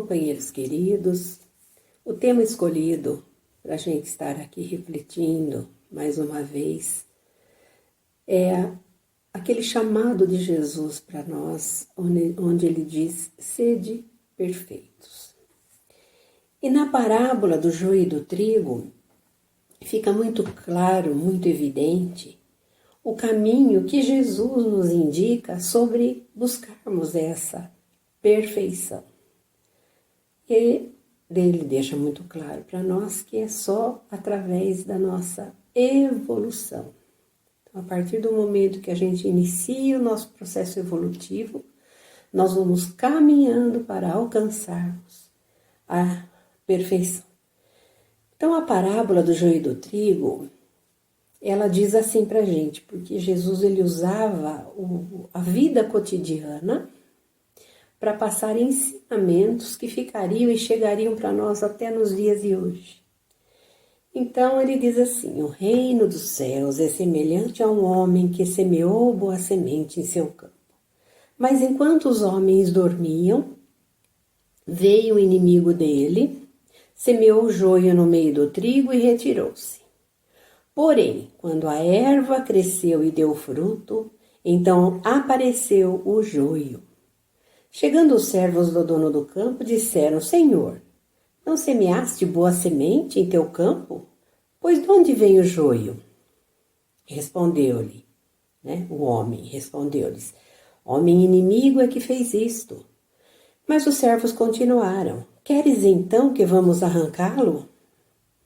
companheiros queridos, o tema escolhido para a gente estar aqui refletindo mais uma vez é aquele chamado de Jesus para nós, onde ele diz: sede perfeitos. E na parábola do joio e do trigo, fica muito claro, muito evidente, o caminho que Jesus nos indica sobre buscarmos essa perfeição. E ele deixa muito claro para nós que é só através da nossa evolução. Então, a partir do momento que a gente inicia o nosso processo evolutivo, nós vamos caminhando para alcançarmos a perfeição. Então, a parábola do joio e do trigo, ela diz assim para a gente, porque Jesus ele usava a vida cotidiana para passar ensinamentos que ficariam e chegariam para nós até nos dias de hoje. Então ele diz assim: o reino dos céus é semelhante a um homem que semeou boa semente em seu campo. Mas enquanto os homens dormiam, veio o inimigo dele, semeou o joio no meio do trigo e retirou-se. Porém, quando a erva cresceu e deu fruto, então apareceu o joio. Chegando os servos do dono do campo, disseram: Senhor, não semeaste boa semente em teu campo? Pois de onde vem o joio? Respondeu-lhe, o homem respondeu-lhes: homem inimigo é que fez isto. Mas os servos continuaram: queres então que vamos arrancá-lo?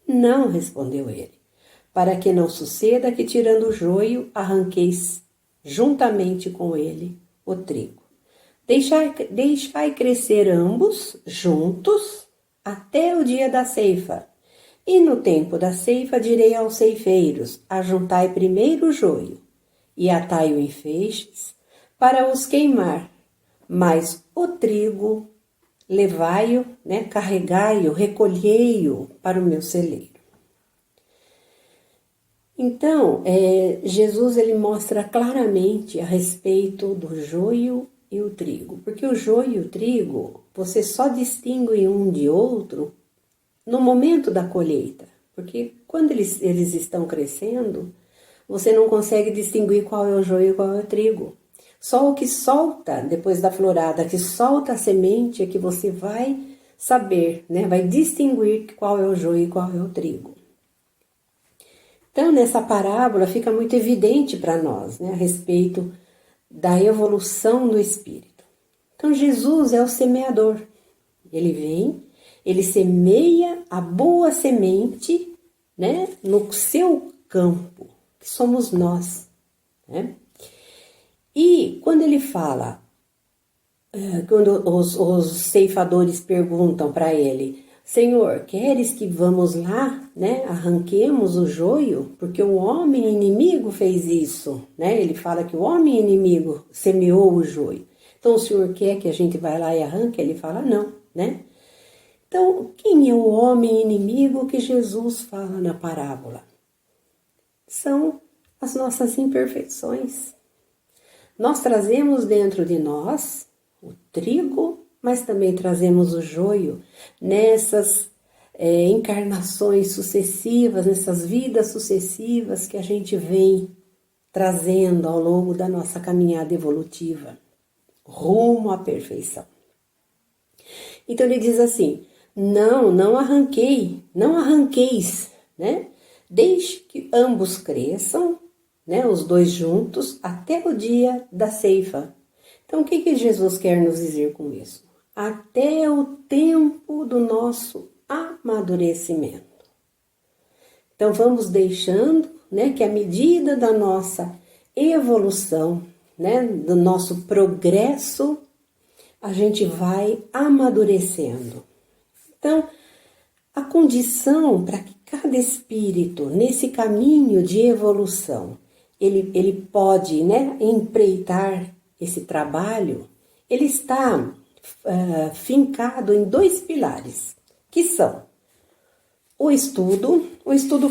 Não, respondeu ele, para que não suceda que, tirando o joio, arranqueis juntamente com ele o trigo. Deixai crescer ambos juntos até o dia da ceifa. E no tempo da ceifa direi aos ceifeiros: ajuntai primeiro o joio e atai-o em feixes para os queimar, mas o trigo levai-o, carregai-o, recolhei-o para o meu celeiro. Então, Jesus ele mostra claramente a respeito do joio e o trigo, porque o joio e o trigo, você só distingue um de outro no momento da colheita, porque quando eles estão crescendo, você não consegue distinguir qual é o joio e qual é o trigo. Só o que solta, depois da florada, que solta a semente, é que você vai saber, vai distinguir qual é o joio e qual é o trigo. Então, nessa parábola fica muito evidente para nós, a respeito da evolução do espírito. Então, Jesus é o semeador. Ele vem, ele semeia a boa semente, no seu campo, que somos nós, E quando ele fala, quando os ceifadores perguntam para ele: Senhor, queres que vamos lá, arranquemos o joio? Porque o homem inimigo fez isso, Ele fala que o homem inimigo semeou o joio. Então, o Senhor quer que a gente vá lá e arranque? Ele fala não, Então, quem é o homem inimigo que Jesus fala na parábola? São as nossas imperfeições. Nós trazemos dentro de nós o trigo, mas também trazemos o joio nessas encarnações sucessivas, nessas vidas sucessivas que a gente vem trazendo ao longo da nossa caminhada evolutiva, rumo à perfeição. Então ele diz assim: não arranqueis, Deixe que ambos cresçam, os dois juntos, até o dia da ceifa. Então, o que Jesus quer nos dizer com isso? Até o tempo do nosso amadurecimento. Então, vamos deixando, que à medida da nossa evolução, do nosso progresso, a gente vai amadurecendo. Então, a condição para que cada espírito, nesse caminho de evolução, ele pode, empreitar esse trabalho, ele está fincado em dois pilares, que são o estudo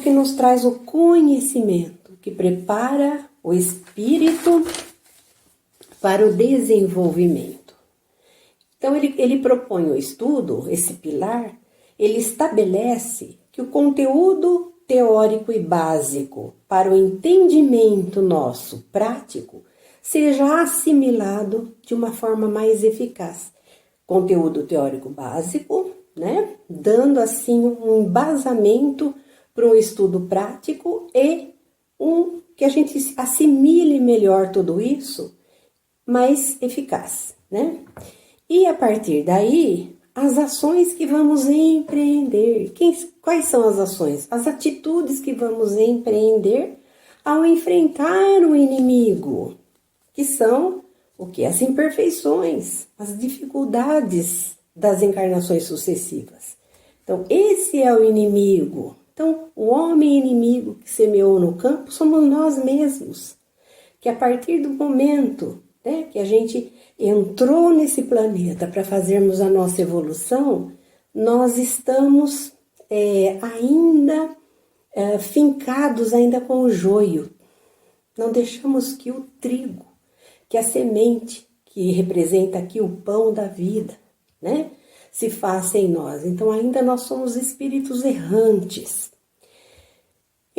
que nos traz o conhecimento, que prepara o espírito para o desenvolvimento. Então, ele propõe o estudo, esse pilar, ele estabelece que o conteúdo teórico e básico para o entendimento nosso prático seja assimilado de uma forma mais eficaz. Conteúdo teórico básico, né? Dando assim um embasamento para um estudo prático e que a gente assimile melhor tudo isso, mais eficaz, né? E a partir daí, as ações que vamos empreender. Quais são as ações? As atitudes que vamos empreender ao enfrentar o inimigo, que são o que? As imperfeições, as dificuldades das encarnações sucessivas. Então, esse é o inimigo. Então, o homem inimigo que semeou no campo somos nós mesmos, que a partir do momento, né, que a gente entrou nesse planeta para fazermos a nossa evolução, nós estamos ainda fincados ainda com o joio. Não deixamos que o trigo, que a semente, que representa aqui o pão da vida, né, se faça em nós. Então ainda nós somos espíritos errantes.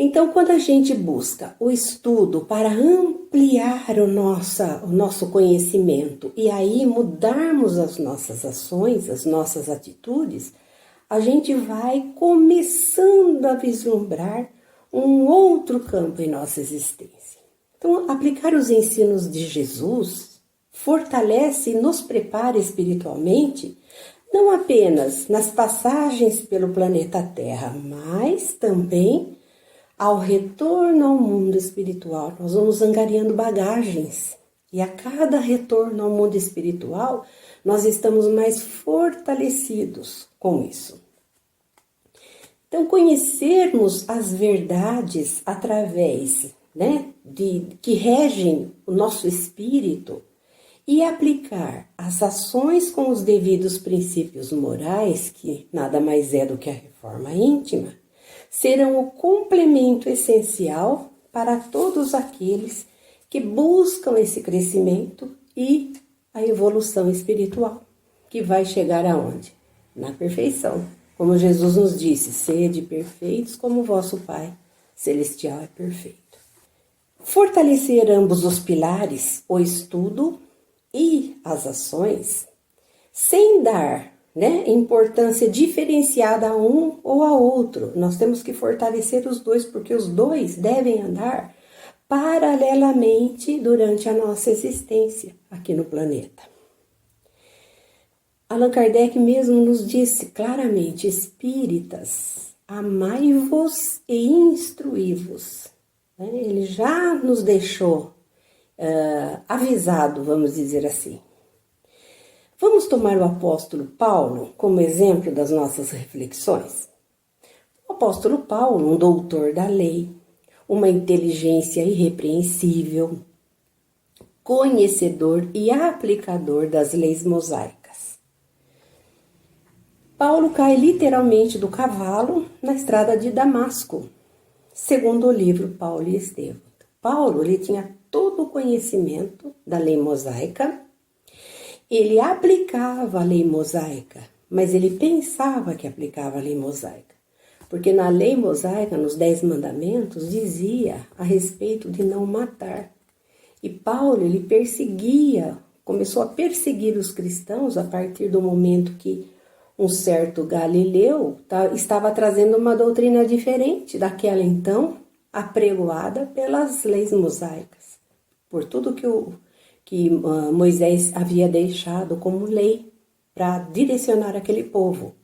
Então, quando a gente busca o estudo para ampliar o nosso conhecimento e aí mudarmos as nossas ações, as nossas atitudes, a gente vai começando a vislumbrar um outro campo em nossa existência. Então, aplicar os ensinos de Jesus fortalece e nos prepara espiritualmente, não apenas nas passagens pelo planeta Terra, mas também ao retorno ao mundo espiritual. Nós vamos angariando bagagens. E a cada retorno ao mundo espiritual, nós estamos mais fortalecidos com isso. Então, conhecermos as verdades através, né, que regem o nosso espírito e aplicar as ações com os devidos princípios morais, que nada mais é do que a reforma íntima, serão o complemento essencial para todos aqueles que buscam esse crescimento e a evolução espiritual, que vai chegar aonde? Na perfeição. Como Jesus nos disse, sede perfeitos como vosso Pai Celestial é perfeito. Fortalecer ambos os pilares, o estudo e as ações, sem dar importância diferenciada a um ou a outro. Nós temos que fortalecer os dois, porque os dois devem andar paralelamente durante a nossa existência aqui no planeta. Allan Kardec mesmo nos disse claramente: espíritas, amai-vos e instruí-vos. Ele já nos deixou avisado, vamos dizer assim. Vamos tomar o apóstolo Paulo como exemplo das nossas reflexões? O apóstolo Paulo, um doutor da lei, uma inteligência irrepreensível, conhecedor e aplicador das leis mosaicas. Paulo cai literalmente do cavalo na estrada de Damasco, segundo o livro Paulo e Estevão. Paulo, ele tinha todo o conhecimento da lei mosaica. Ele aplicava a lei mosaica, mas ele pensava que aplicava a lei mosaica. Porque na lei mosaica, nos 10 mandamentos, dizia a respeito de não matar. E Paulo, ele começou a perseguir os cristãos a partir do momento que um certo Galileu estava trazendo uma doutrina diferente daquela então apregoada pelas leis mosaicas. Por tudo que Moisés havia deixado como lei para direcionar aquele povo.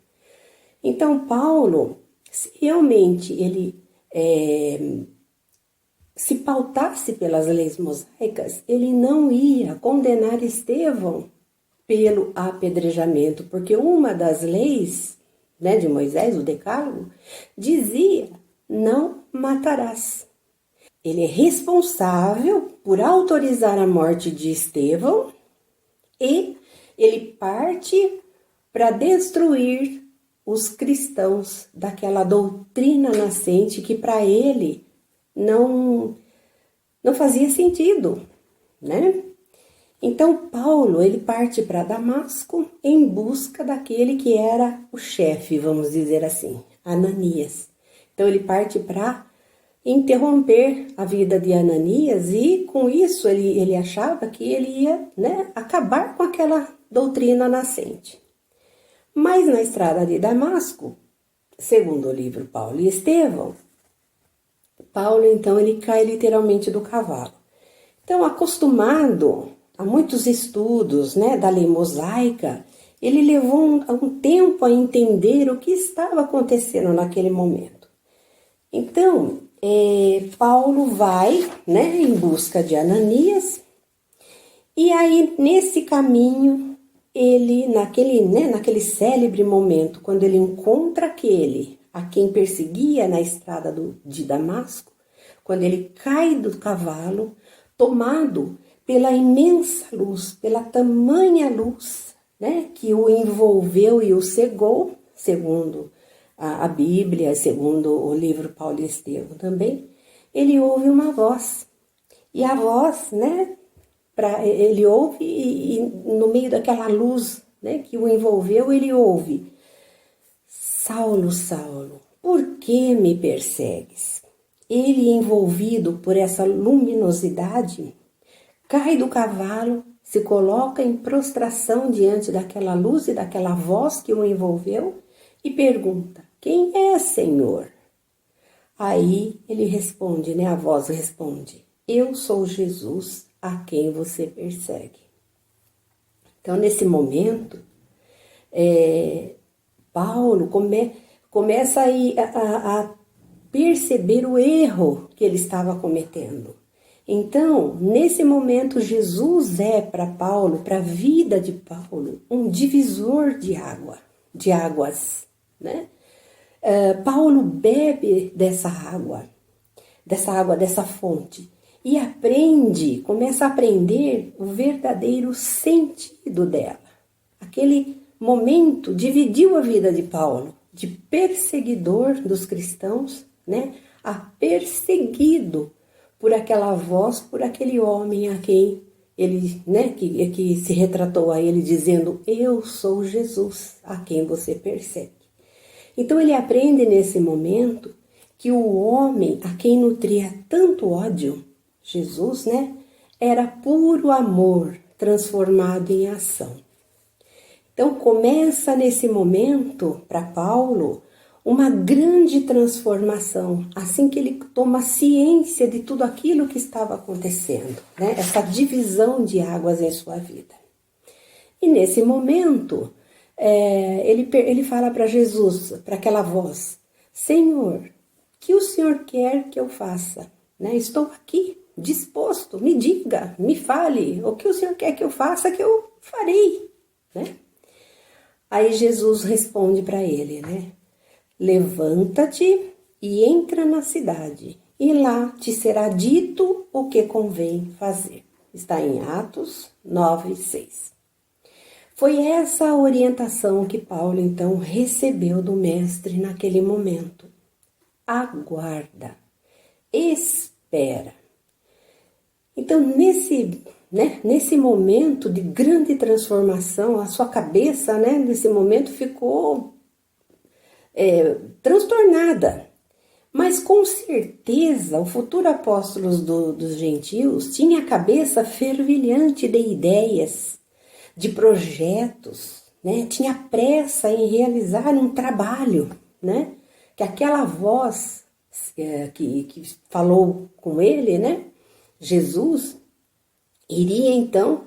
Então, Paulo, se realmente ele se pautasse pelas leis mosaicas, ele não ia condenar Estevão pelo apedrejamento, porque uma das leis, de Moisés, o Decálogo, dizia: não matarás. Ele é responsável por autorizar a morte de Estevão e ele parte para destruir os cristãos daquela doutrina nascente que para ele não fazia sentido, né? Então Paulo, ele parte para Damasco em busca daquele que era o chefe, vamos dizer assim, Ananias. Então ele parte para interromper a vida de Ananias e com isso ele achava que ele ia, né, acabar com aquela doutrina nascente. Mas na estrada de Damasco, segundo o livro Paulo e Estevão, Paulo então ele cai literalmente do cavalo. Então, acostumado a muitos estudos, né, da lei mosaica, ele levou um tempo a entender o que estava acontecendo naquele momento. Então, Paulo vai, né, em busca de Ananias, e aí nesse caminho, ele, naquele célebre momento, quando ele encontra aquele a quem perseguia na estrada de Damasco, quando ele cai do cavalo, tomado pela imensa luz, pela tamanha luz, né, que o envolveu e o cegou, segundo a Bíblia, segundo o livro Paulo e Estevão também, ele ouve uma voz. E a voz, né, ele ouve e no meio daquela luz, né, que o envolveu, ele ouve: Saulo, Saulo, por que me persegues? Ele, envolvido por essa luminosidade, cai do cavalo, se coloca em prostração diante daquela luz e daquela voz que o envolveu e pergunta: quem é, Senhor? Aí ele responde, né? A voz responde: eu sou Jesus a quem você persegue. Então, nesse momento, Paulo começa a perceber o erro que ele estava cometendo. Então, nesse momento, Jesus é para Paulo, para a vida de Paulo, um divisor de águas, né? Paulo bebe dessa água, dessa fonte, e começa a aprender o verdadeiro sentido dela. Aquele momento dividiu a vida de Paulo, de perseguidor dos cristãos, né, a perseguido por aquela voz, por aquele homem a quem ele, né, que se retratou a ele dizendo: eu sou Jesus a quem você persegue. Então ele aprende nesse momento que o homem a quem nutria tanto ódio, Jesus, né, era puro amor transformado em ação. Então começa nesse momento, para Paulo, uma grande transformação, assim que ele toma ciência de tudo aquilo que estava acontecendo, né? Essa divisão de águas em sua vida. E nesse momento, ele fala para Jesus, para aquela voz: Senhor, o que o Senhor quer que eu faça? Né? Estou aqui, disposto, me diga, me fale, o que o Senhor quer que eu faça, que eu farei, né? Aí Jesus responde para ele, né? Levanta-te e entra na cidade, e lá te será dito o que convém fazer. Está em Atos 9:6. Foi essa a orientação que Paulo, então, recebeu do mestre naquele momento. Aguarda, espera. Então, nesse momento de grande transformação, a sua cabeça, né, nesse momento ficou transtornada. Mas com certeza o futuro apóstolo dos gentios tinha a cabeça fervilhante de ideias, de projetos, né? Tinha pressa em realizar um trabalho, né? Que aquela voz que falou com ele, né? Jesus, iria então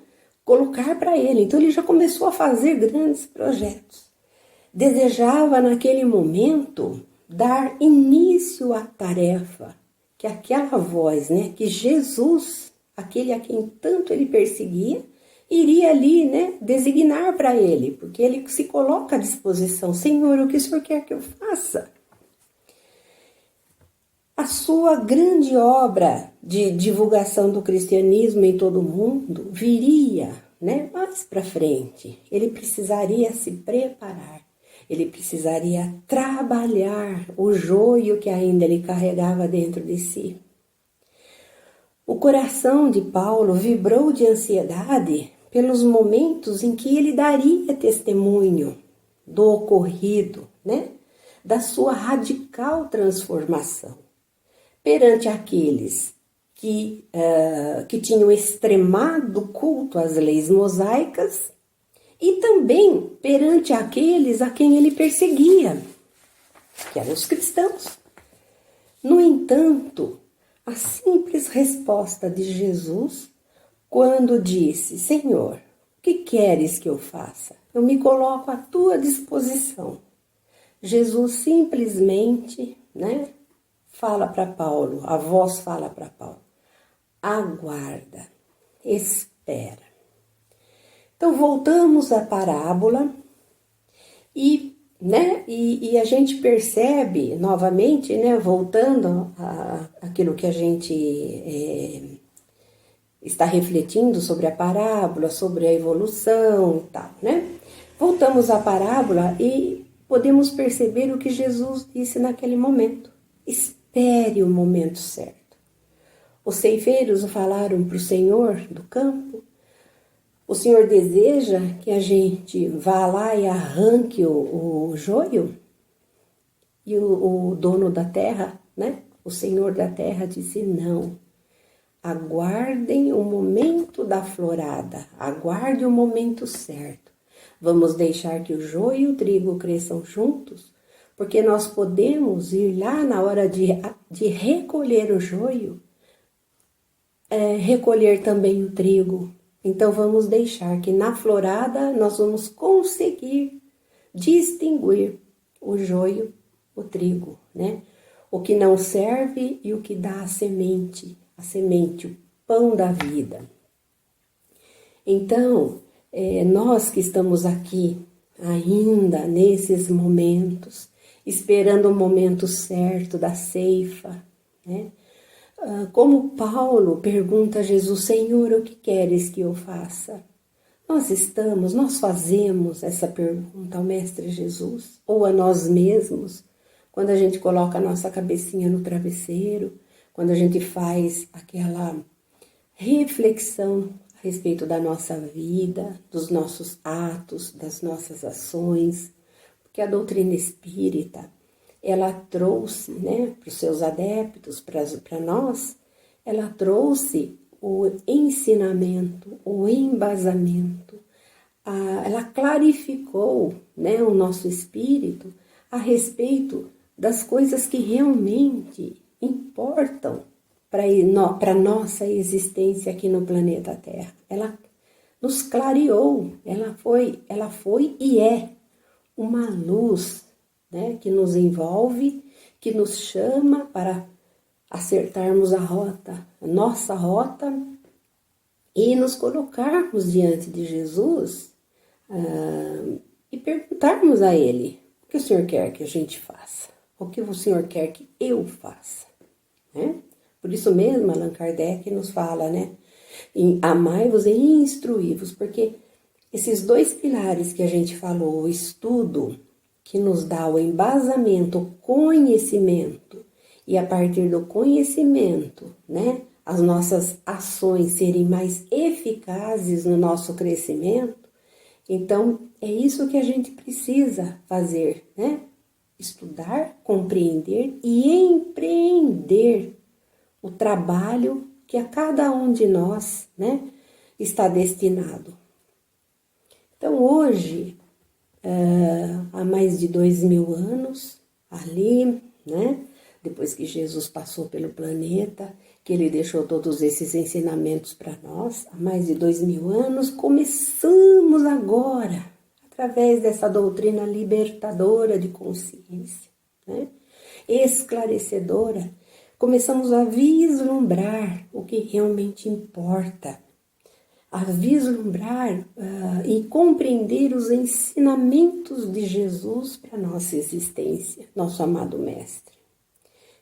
colocar para ele. Então ele já começou a fazer grandes projetos. Desejava naquele momento dar início à tarefa que aquela voz, né, que Jesus, aquele a quem tanto ele perseguia, iria ali, né, designar para ele, porque ele se coloca à disposição: Senhor, o que o Senhor quer que eu faça? A sua grande obra de divulgação do cristianismo em todo o mundo viria, né, mais para frente. Ele precisaria se preparar. Ele precisaria trabalhar o joio que ainda ele carregava dentro de si. O coração de Paulo vibrou de ansiedade pelos momentos em que ele daria testemunho do ocorrido, né? Da sua radical transformação perante aqueles que tinham extremado culto às leis mosaicas e também perante aqueles a quem ele perseguia, que eram os cristãos. No entanto, a simples resposta de Jesus, quando disse: Senhor, o que queres que eu faça? Eu me coloco à tua disposição. Jesus simplesmente, né, fala para Paulo, a voz fala para Paulo: aguarda, espera. Então voltamos à parábola e a gente percebe novamente, né, voltando àquilo que a gente está refletindo sobre a parábola, sobre a evolução e tal, né? Voltamos à parábola e podemos perceber o que Jesus disse naquele momento. Espere o momento certo. Os ceifeiros falaram para o Senhor do campo: o Senhor deseja que a gente vá lá e arranque o joio? E o dono da terra, né? O Senhor da terra disse: não. Aguardem o momento da florada. Aguarde o momento certo. Vamos deixar que o joio e o trigo cresçam juntos, porque nós podemos ir lá na hora de recolher o joio, recolher também o trigo. Então vamos deixar que na florada nós vamos conseguir distinguir o joio, o trigo, né? O que não serve e o que dá a semente, o pão da vida. Então, nós que estamos aqui ainda nesses momentos, esperando o momento certo da ceifa, né? Como Paulo pergunta a Jesus: Senhor, o que queres que eu faça? Nós fazemos essa pergunta ao Mestre Jesus, ou a nós mesmos, quando a gente coloca a nossa cabecinha no travesseiro, quando a gente faz aquela reflexão a respeito da nossa vida, dos nossos atos, das nossas ações, porque a doutrina espírita, ela trouxe, né, para os seus adeptos, para nós, ela trouxe o ensinamento, o embasamento, ela clarificou, né, o nosso espírito a respeito das coisas que realmente importam para a nossa existência aqui no planeta Terra. Ela nos clareou, ela foi e é uma luz, né, que nos envolve, que nos chama para acertarmos a nossa rota, e nos colocarmos diante de Jesus e perguntarmos a Ele: o que o Senhor quer que a gente faça? O que o Senhor quer que eu faça? Né? Por isso mesmo, Allan Kardec nos fala, né? Amai-vos e instruí-vos, porque esses dois pilares que a gente falou, o estudo, que nos dá o embasamento, o conhecimento, e a partir do conhecimento, né, as nossas ações serem mais eficazes no nosso crescimento. Então, é isso que a gente precisa fazer, né? Estudar, compreender e empreender o trabalho que a cada um de nós, né, está destinado. Então, hoje, há mais de 2000 anos, ali, né, depois que Jesus passou pelo planeta, que ele deixou todos esses ensinamentos para nós, há mais de 2000 anos, começamos agora, através dessa doutrina libertadora de consciência, né, esclarecedora, começamos a vislumbrar o que realmente importa, a vislumbrar e compreender os ensinamentos de Jesus para a nossa existência, nosso amado Mestre.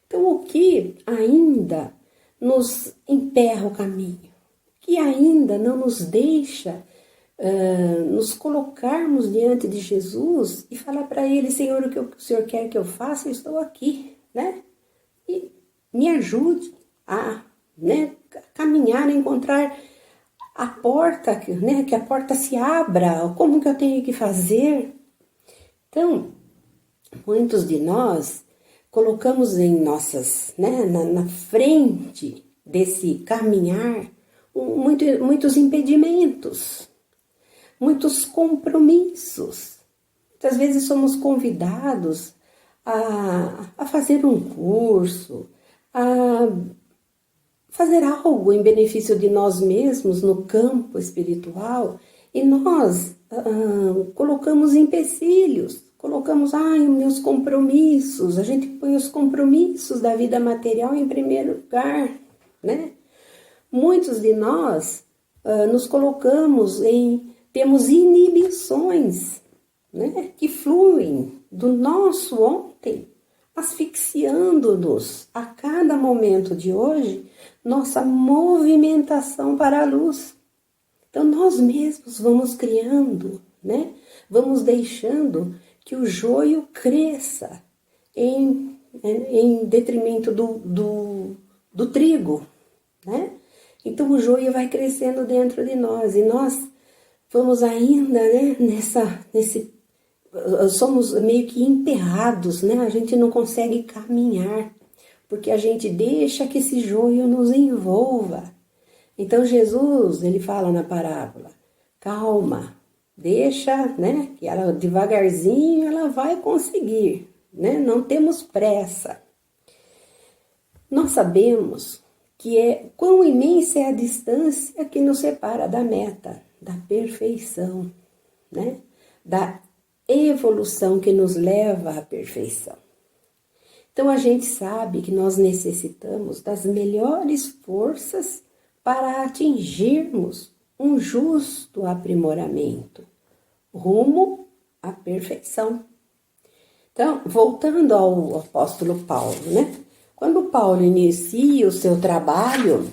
Então, o que ainda nos emperra o caminho? O que ainda não nos deixa nos colocarmos diante de Jesus e falar para Ele: Senhor, o que o Senhor quer que eu faça? Eu estou aqui, né? E me ajude a né? Caminhar, encontrar a porta, né? Que a porta se abra, como que eu tenho que fazer? Então, muitos de nós colocamos em nossas, né, na frente desse caminhar muitos impedimentos, muitos compromissos. Muitas vezes somos convidados a fazer um curso, a fazer algo em benefício de nós mesmos no campo espiritual, e nós colocamos empecilhos, colocamos, os meus compromissos, a gente põe os compromissos da vida material em primeiro lugar, né? Muitos de nós nos colocamos temos inibições, né, que fluem do nosso ontem, asfixiando-nos a cada momento de hoje, nossa movimentação para a luz. Então nós mesmos vamos criando, né? Vamos deixando que o joio cresça em detrimento do trigo, né? Então o joio vai crescendo dentro de nós e nós vamos ainda, né, somos meio que emperrados, né? A gente não consegue caminhar, porque a gente deixa que esse joio nos envolva. Então Jesus, ele fala na parábola, calma, deixa, né, que ela devagarzinho ela vai conseguir, né? Não temos pressa. Nós sabemos que quão imensa é a distância que nos separa da meta, da perfeição, né? Da evolução que nos leva à perfeição. Então a gente sabe que nós necessitamos das melhores forças para atingirmos um justo aprimoramento, rumo à perfeição. Então, voltando ao apóstolo Paulo, né? Quando Paulo inicia o seu trabalho,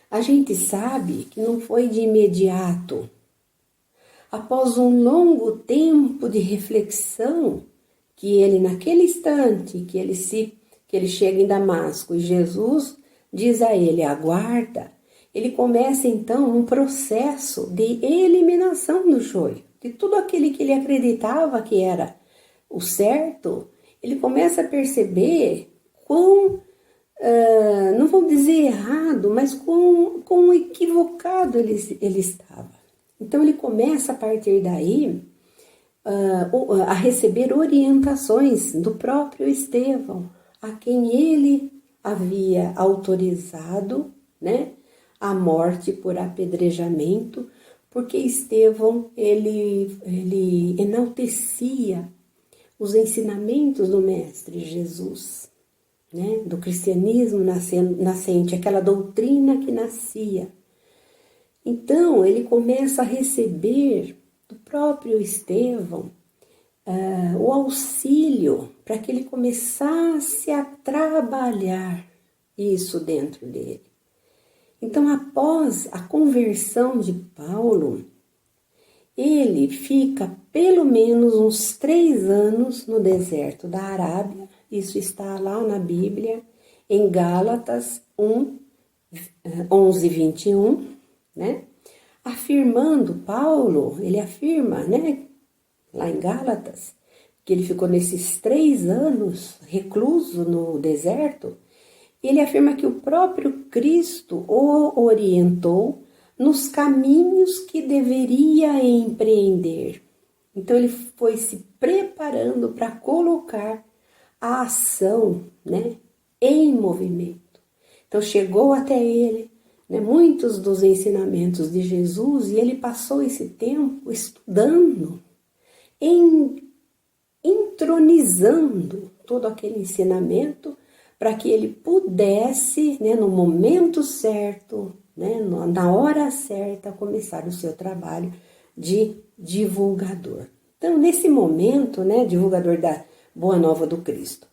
a gente sabe que não foi de imediato. Após um longo tempo de reflexão, que ele, naquele instante, que ele chega em Damasco e Jesus diz a ele, aguarda, ele começa então um processo de eliminação do joio, de tudo aquele que ele acreditava que era o certo, ele começa a perceber não vou dizer errado, mas quão equivocado ele estava. Então ele começa a partir daí a receber orientações do próprio Estevão, a quem ele havia autorizado, né, a morte por apedrejamento, porque Estevão ele enaltecia os ensinamentos do Mestre Jesus, né, do cristianismo nascente, aquela doutrina que nascia. Então ele começa a receber do próprio Estevão o auxílio para que ele começasse a trabalhar isso dentro dele. Então, após a conversão de Paulo, ele fica pelo menos uns 3 anos no deserto da Arábia, isso está lá na Bíblia, em Gálatas 11, 21, né? Afirmando, Paulo, ele afirma, né, lá em Gálatas, que ele ficou nesses 3 anos recluso no deserto, ele afirma que o próprio Cristo o orientou nos caminhos que deveria empreender. Então ele foi se preparando para colocar a ação, né, em movimento. Então chegou até ele, né, muitos dos ensinamentos de Jesus e ele passou esse tempo estudando, entronizando todo aquele ensinamento para que ele pudesse, né, no momento certo, né, na hora certa, começar o seu trabalho de divulgador. Então, nesse momento, né, divulgador da Boa Nova do Cristo.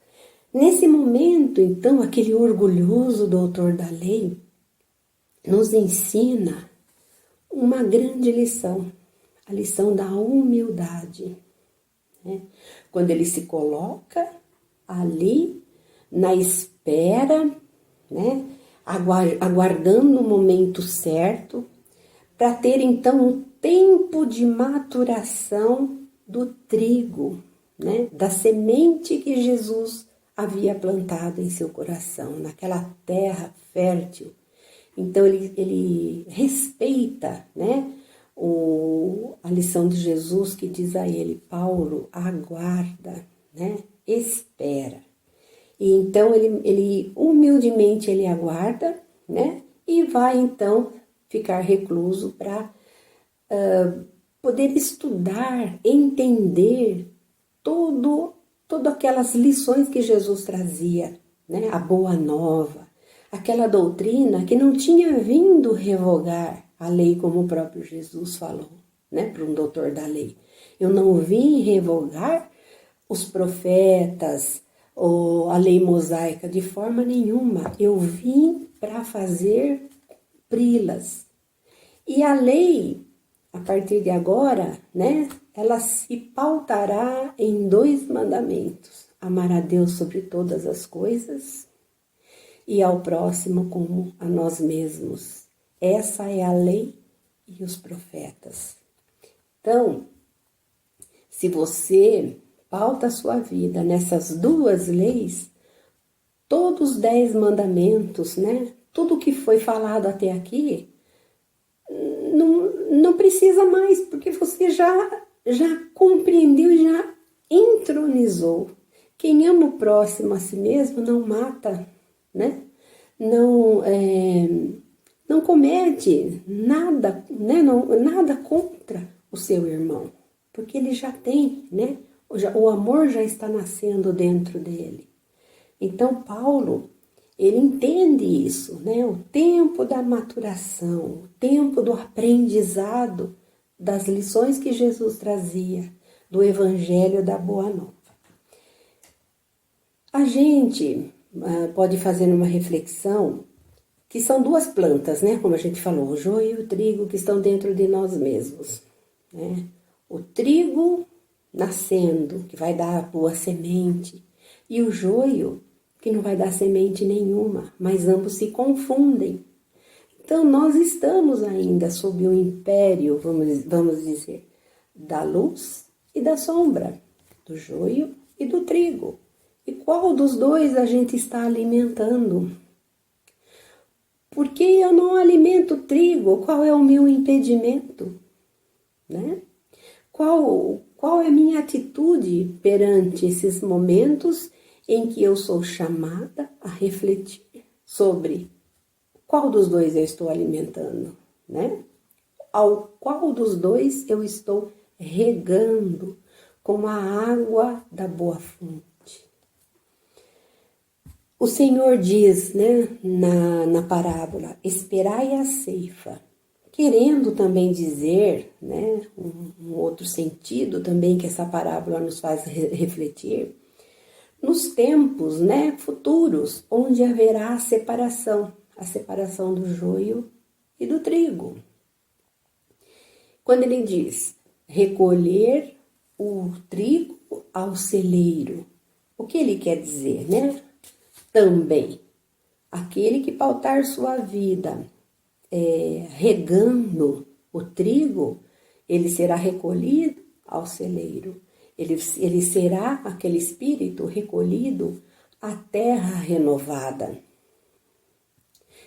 Nesse momento, então, aquele orgulhoso doutor da lei nos ensina uma grande lição, a lição da humildade, né? Quando ele se coloca ali na espera, né, aguardando o momento certo, para ter então um tempo de maturação do trigo, né? Da semente que Jesus havia plantado em seu coração, naquela terra fértil. Então ele respeita, né, a lição de Jesus que diz a ele: Paulo, aguarda, né, espera. E então ele humildemente ele aguarda, né, e vai então ficar recluso para poder estudar, entender todas aquelas lições que Jesus trazia, né, a boa nova, aquela doutrina que não tinha vindo revogar a lei, como o próprio Jesus falou, né, para um doutor da lei. Eu não vim revogar os profetas ou a lei mosaica de forma nenhuma. Eu vim para fazer cumpri-las. E a lei, a partir de agora, né, ela se pautará em 2 mandamentos: amar a Deus sobre todas as coisas e ao próximo como a nós mesmos. Essa é a lei e os profetas. Então, se você pauta a sua vida nessas 2 leis, todos os 10 mandamentos, né, tudo que foi falado até aqui, não precisa mais, porque você já compreendeu, já entronizou. Quem ama o próximo a si mesmo não mata, né? Não comete nada, né? Nada contra o seu irmão, porque ele já tem, né? O amor já está nascendo dentro dele. Então Paulo, ele entende isso, né? O tempo da maturação, o tempo do aprendizado das lições que Jesus trazia, do Evangelho da Boa Nova. A gente pode fazer uma reflexão que são 2 plantas, né? Como a gente falou, o joio e o trigo que estão dentro de nós mesmos, né? O trigo nascendo, que vai dar boa semente, e o joio, que não vai dar semente nenhuma, mas ambos se confundem. Então, nós estamos ainda sob o império, vamos dizer, da luz e da sombra, do joio e do trigo. E qual dos 2 a gente está alimentando? Porque eu não alimento o trigo, qual é o meu impedimento? Né? Qual é a minha atitude perante esses momentos em que eu sou chamada a refletir sobre qual dos 2 eu estou alimentando, né? Ao qual dos 2 eu estou regando com a água da boa fonte. O Senhor diz, né, na parábola: esperai a ceifa, querendo também dizer, né, um outro sentido também que essa parábola nos faz refletir, nos tempos, né, futuros, onde haverá a separação do joio e do trigo. Quando ele diz recolher o trigo ao celeiro, o que ele quer dizer, né? Também, aquele que pautar sua vida regando o trigo, ele será recolhido ao celeiro. Ele será aquele espírito recolhido à terra renovada.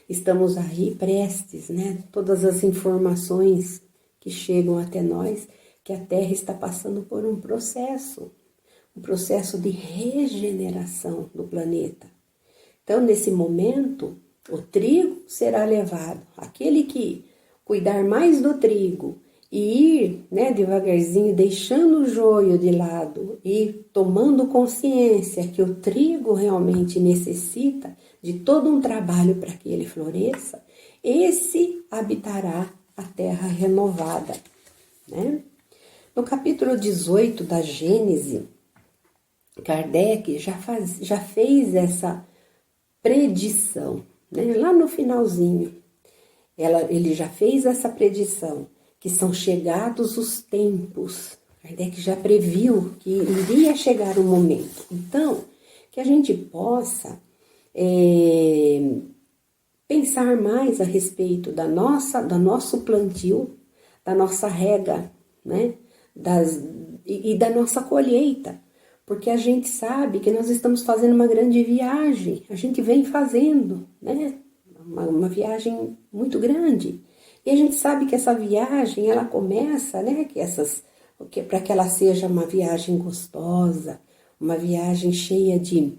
Estamos aí prestes, né? Todas as informações que chegam até nós, que a terra está passando por um processo de regeneração do planeta. Então, nesse momento, o trigo será levado. Aquele que cuidar mais do trigo e ir, né, devagarzinho, deixando o joio de lado e tomando consciência que o trigo realmente necessita de todo um trabalho para que ele floresça, esse habitará a terra renovada, né? No capítulo 18 da Gênese, Kardec já fez essa predição, né? Lá no finalzinho, ele já fez essa predição, que são chegados os tempos. Kardec já previu que iria chegar o momento. Então, que a gente possa pensar mais a respeito do nosso plantio, da nossa rega, né? E da nossa colheita, porque a gente sabe que nós estamos fazendo uma grande viagem, a gente vem fazendo, né? Uma viagem muito grande, e a gente sabe que essa viagem, ela começa, né? Para que ela seja uma viagem gostosa, uma viagem cheia de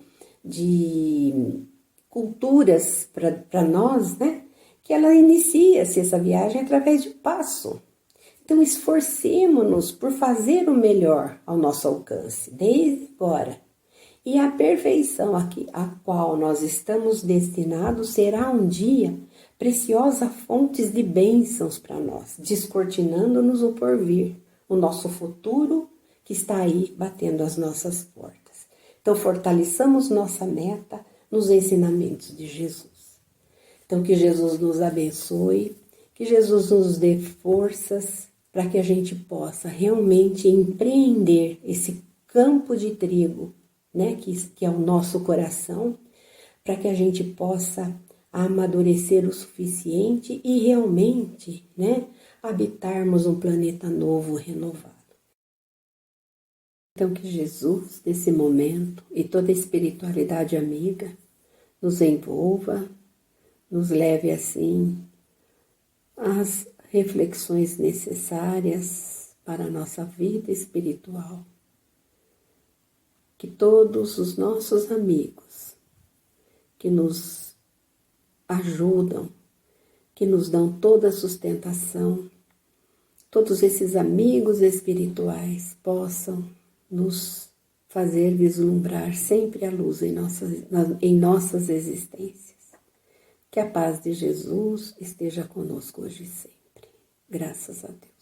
culturas para nós, né? Que ela inicia-se essa viagem através de passo. Então, esforcemo-nos por fazer o melhor ao nosso alcance, desde agora. E a perfeição a qual nós estamos destinados será um dia preciosa fonte de bênçãos para nós, descortinando-nos o porvir, o nosso futuro que está aí batendo as nossas portas. Então, fortaleçamos nossa meta nos ensinamentos de Jesus. Então, que Jesus nos abençoe, que Jesus nos dê forças para que a gente possa realmente empreender esse campo de trigo, né, que é o nosso coração, para que a gente possa amadurecer o suficiente e realmente, né, habitarmos um planeta novo, renovado. Então, que Jesus, nesse momento, e toda a espiritualidade amiga, nos envolva, nos leve assim às reflexões necessárias para a nossa vida espiritual. Que todos os nossos amigos que nos ajudam, que nos dão toda a sustentação, todos esses amigos espirituais possam nos fazer vislumbrar sempre a luz em nossas existências. Que a paz de Jesus esteja conosco hoje e sempre. Graças a Deus.